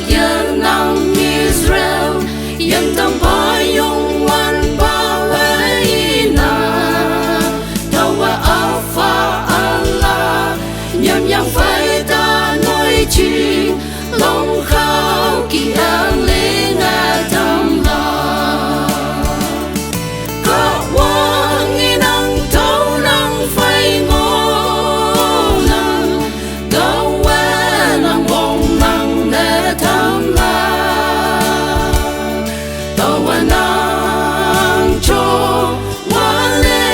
dân nông Israel dân tâm bỏ dùng quan bao ấy na đâu qua Alpha Allah nhầm nhang phải ta nói chi lòng khao kỳ an lê ngã tâm la có quan nghi năng thấu năng phải ngô năng gấu quê năng bông năng để thăm la tàu năng cho hoa lê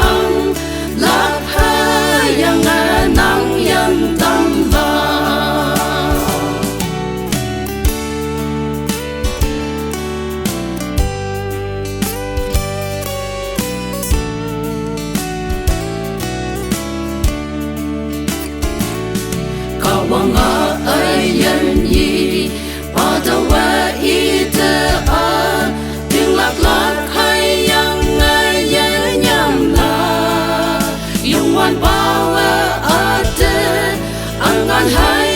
âm lạc hai yang năng dân tâm la Wang ai dân gì ba ta wa ite a tiếng lạc lạc hay yang ai dân nhầm la yung wan ba wa ate ang an hay